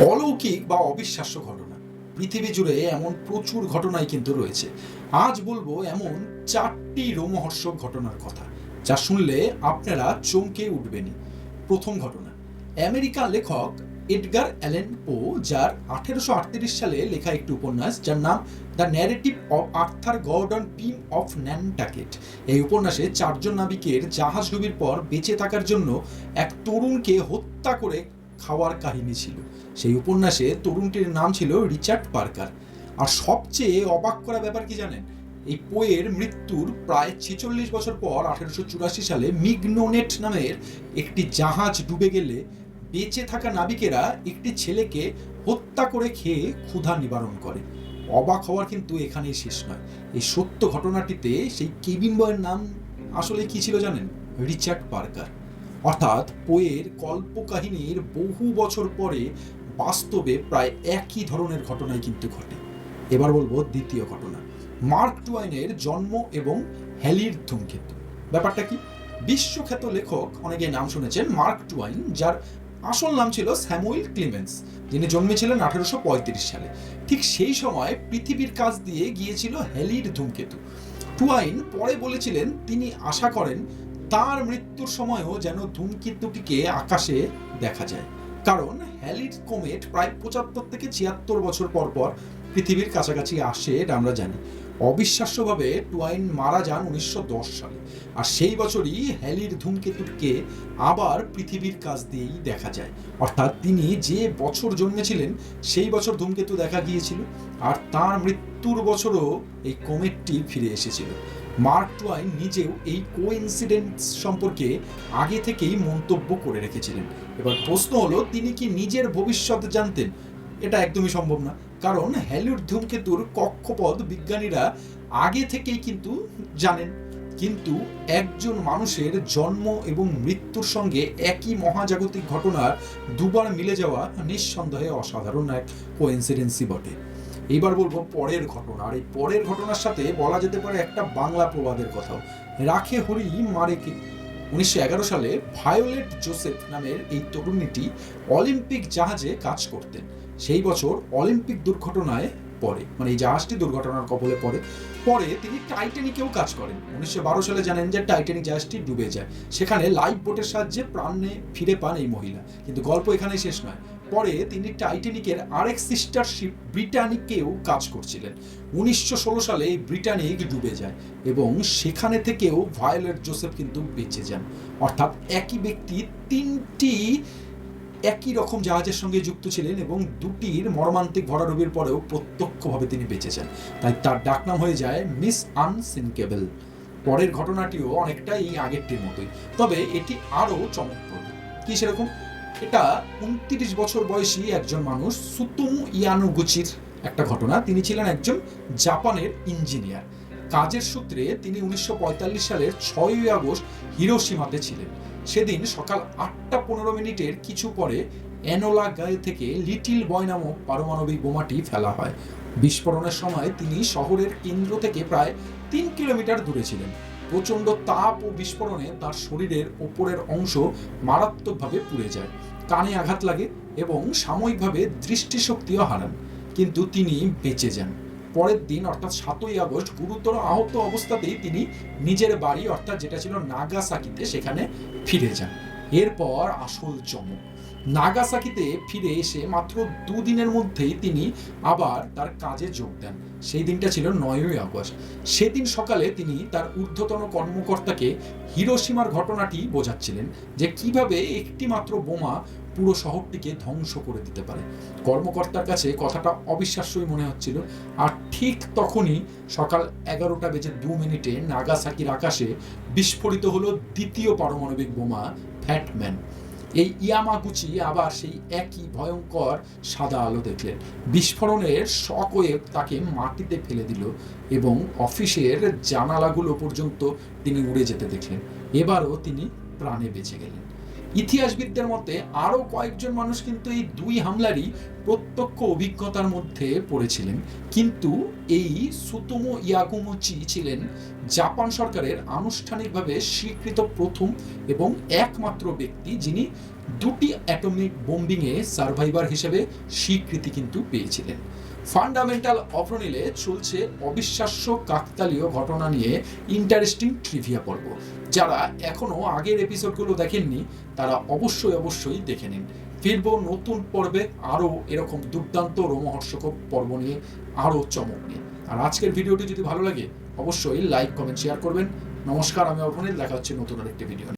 অলৌকিক বা অবিশ্বাস্য ঘটনা পৃথিবী জুড়ে এমন প্রচুর ঘটনাই কিন্তু রয়েছে। আজ বলবো এমন 4টি রোমহর্ষক ঘটনার কথা যা শুনলে আপনারা চমকে উঠবেনই। প্রথম ঘটনা, আমেরিকান লেখক এডগার অ্যালেন পো, যার 1838 সালে লেখা একটি উপন্যাস যার নাম the narrative of Arthur Gordon Pym of Nantucket. এই উপন্যাসে 4জন নাবিকের জাহাজ ডুবির পর বেঁচে থাকার জন্য এক তরুণকে হত্যা করে খাওয়ার কাহিনী ছিল। সেই উপন্যাসে তরুণটির নাম ছিল রিচার্ড পার্কার। আর সবচেয়ে অবাক করা ব্যাপার কি জানেন? এই পোয়ের মৃত্যুর প্রায় 46 বছর পর 1884 সালে মিগনোনেট নামের একটি জাহাজ ডুবে গেলে বেঁচে থাকা নাবিকেরা একটি ছেলেকে হত্যা করে খেয়ে ক্ষুধা নিবারণ করে। অবাক হওয়ার কিন্তু এখানেই শেষ নয়। এই সত্য ঘটনাটিতে সেই কেবিন বয়ের নাম আসলে কি ছিল জানেন? Richard Parker. অর্থাৎ পোয়ের কল্পকাহিনীর বহু বছর পরে বাস্তবে প্রায় একই ধরনের ঘটনাই কিন্তু ঘটে। এবার বলবো দ্বিতীয় ঘটনা, মার্ক টুয়াইনের জন্ম এবং হ্যালির ধূমকেতু। ব্যাপারটা কি? বিশ্বখ্যাত লেখক, অনেকে নাম শুনেছেন, মার্ক টুয়াইন, যার আসল নাম ছিল স্যামুয়েল ক্লিমেন্স, যিনি জন্মেছিলেন 1835 সালে। ঠিক সেই সময় পৃথিবীর কাছ দিয়ে গিয়েছিল হ্যালির ধূমকেতু। টুয়াইন পরে বলেছিলেন তিনি আশা করেন তার মৃত্যুর সময়ও যেন ধূমকেতুটিকে আকাশে দেখা যায়, কারণ হ্যালির কোমেট প্রায় 75 থেকে 76 বছর পর পর পৃথিবীর কাছাকাছি আসে, এটা আমরা জানি। অবিশ্বাস্যভাবে টুয়াইন মারা যান 1910 সালে, আর সেই বছরই হ্যালির ধূমকেতুটিকে আবার পৃথিবীর কাছ দিয়েই দেখা যায়। অর্থাৎ তিনি যে বছর জন্মেছিলেন সেই বছর ধূমকেতু দেখা গিয়েছিল, আর তার মৃত্যুর বছরও এই কোমেটটি ফিরে এসেছিল। মার্ক টুয়াইন নিজেও এই কোইন্সিডেন্স সম্পর্কে আগে থেকেই মন্তব্য করে রেখেছিলেন। এবার প্রশ্ন হলো, তিনি কি নিজের ভবিষ্যৎ জানতেন? এটা একদমই সম্ভব না, কারণ হ্যালির ধূমকেতুর কক্ষপথ বিজ্ঞানীরা আগে থেকেই কিন্তু জানেন। কিন্তু একজন মানুষের জন্ম এবং মৃত্যুর সঙ্গে একই মহাজাগতিক ঘটনার দুবার মিলে যাওয়া নিঃসন্দেহে অসাধারণ এক কোইন্সিডেন্সই বটে। এইবার বলবো পরের ঘটনা, আর এই পরের ঘটনার সাথে বলা যেতে পারে একটা বাংলা প্রবাদের কথাও, রাখে হরি মারে কে। 1911 সালে ভায়োলেট জোসেফ নামের এই তরুণীটি অলিম্পিক জাহাজে কাজ করতেন। সেই বছর অলিম্পিক দুর্ঘটনায় পড়ে, মানে এই জাহাজটি দুর্ঘটনার কবলে পড়ে। পরে তিনি টাইটানিকেও কাজ করেন। 1912 সালে জানেন যে টাইটানিক জাহাজটি ডুবে যায়। সেখানে লাইফ বোটের সাহায্যে প্রাণে ফিরে পান এই মহিলা। কিন্তু গল্প এখানেই শেষ নয়। পরে তিনি টাইটানিকের আরেক সিস্টার শিপ ব্রিটানিকেও কাজ করছিলেন। 1916 সালে এই ব্রিটানিক ডুবে যায় এবং সেখানে থেকেও ভায়োলেট জোসেফ কিন্তু বেঁচে যান। অর্থাৎ একই ব্যক্তি 3টি একই রকম জাহাজের সঙ্গে যুক্ত ছিলেন এবং দুটির মর্মান্তিক ভরাডুবির পরেও প্রত্যক্ষভাবে তিনি বেঁচে যান। তাই তার ডাকনাম হয়ে যায় মিস আনসিনকেবল। পরের ঘটনাটিও অনেকটা এই আগেরটির মতোই, তবে এটি আরও চমকপ্রদ। কি সেরকম? এটা 29 বছর বয়সী একজন মানুষ সুতোমু ইয়ানোগুচির একটা ঘটনা। তিনি ছিলেন একজন জাপানের ইঞ্জিনিয়ার। কাজের সূত্রে তিনি 1945 সালের 6ই আগস্ট হিরোশিমাতে ছিলেন। সেদিন সকাল 8:15 কিছু পরে এনোলা গায়ে থেকে লিটিল বয় নামক পারমাণবিক বোমাটি ফেলা হয়। বিস্ফোরণের সময় তিনি শহরের কেন্দ্র থেকে প্রায় 3 কিলোমিটার দূরে ছিলেন। প্রচণ্ড তাপ ও বিস্ফোরণে তার শরীরের ওপরের অংশ মারাত্মকভাবে পুড়ে যায়, কানে আঘাত লাগে এবং সাময়িকভাবে দৃষ্টিশক্তিও হারান। কিন্তু তিনি বেঁচে যান। পরের দিন অর্থাৎ 7ই আগস্ট গুরুতর আহত অবস্থাতেই তিনি নিজের বাড়ি অর্থাৎ যেটা ছিল নাগাসাকিতে সেখানে ফিরে যান। এরপর আসল চমক, নাগাসাকিতে ফিরে এসে মাত্র 2 দিনের মধ্যেই তিনি আবার তার কাজে যোগ দেন। সেই দিনটা ছিল 9ই আগস্ট। সেদিন সকালে তিনি তার ঊর্ধ্বতন কর্মকর্তাকে হিরোশিমার ঘটনাটি বোঝাচ্ছিলেন যে কিভাবে একটি মাত্র বোমা পুরো শহরটিকে ধ্বংস করে দিতে পারে। কর্মকর্তার কাছে কথাটা অবিশ্বাস্যই মনে হচ্ছিল। আর ঠিক তখনই সকাল 11:02 নাগাসাকির আকাশে বিস্ফোরিত হলো দ্বিতীয় পারমাণবিক বোমা ফ্যাটম্যান। এই ইয়ামাগুচি আবার সেই একই ভয়ঙ্কর সাদা আলো দেখলেন। বিস্ফোরণের শকওয়েভ তাকে মাটিতে ফেলে দিল এবং অফিসের জানালাগুলো পর্যন্ত তিনি উড়ে যেতে দেখলেন। এবারও তিনি প্রাণে বেঁচে গেলেন। ইতিহাসবিদদের মতে আরও কয়েকজন মানুষ কিন্তু এই 2 হামলারই প্রত্যক্ষ অভিজ্ঞতার মধ্যে পড়েছিলেন, কিন্তু এই সুতোমো ইয়াগুমোচি ছিলেন জাপান সরকারের আনুষ্ঠানিকভাবে স্বীকৃত প্রথম এবং একমাত্র ব্যক্তি যিনি দুটি অ্যাটমিক বোম্বিংয়ে সার্ভাইভার হিসেবে স্বীকৃতি কিন্তু পেয়েছিলেন। ফান্ডামেন্টাল অফরনিলে চলছে অবিশ্বাস্য কাকতালীয় ঘটনা নিয়ে ইন্টারেস্টিং ট্রিভিয়া পর্ব। যারা এখনো আগের এপিসোডগুলো দেখেননি তারা অবশ্যই দেখে নিন। ফিরবো নতুন পর্বে আরও এরকম দুর্দান্ত রোমহর্ষক পর্ব নিয়ে, আরও চমক নিয়ে। আর আজকের ভিডিওটি যদি ভালো লাগে অবশ্যই লাইক, কমেন্ট, শেয়ার করবেন। নমস্কার, আমি অর্পণিল, দেখা হচ্ছে নতুন আরেকটি ভিডিও।